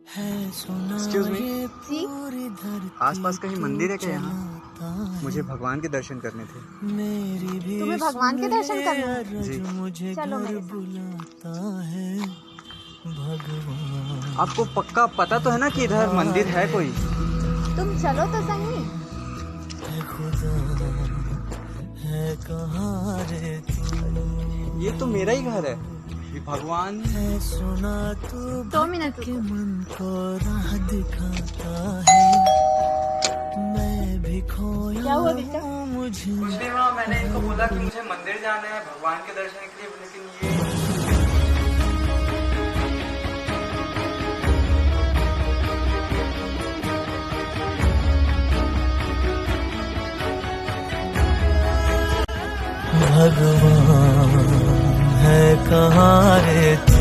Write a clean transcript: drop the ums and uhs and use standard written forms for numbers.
Excuse me, जी, आसपास कहीं मंदिर है क्या यहाँ? मुझे भगवान के दर्शन करने थे। तुम्हें भगवान के दर्शन करने हैं? जी। चलो मेरे साथ। आपको पक्का पता तो है ना कि इधर मंदिर है कोई? तुम चलो तो सही। ये तो मेरा ही घर है। ये भगवान 2 मिनट क्या हुआ बेटा? कुछ नहीं माँ, मैंने इनको बोला कि मुझे मंदिर जाना है भगवान के दर्शन के लिए, लेकिन ये भगवान है कहाँ रे तू?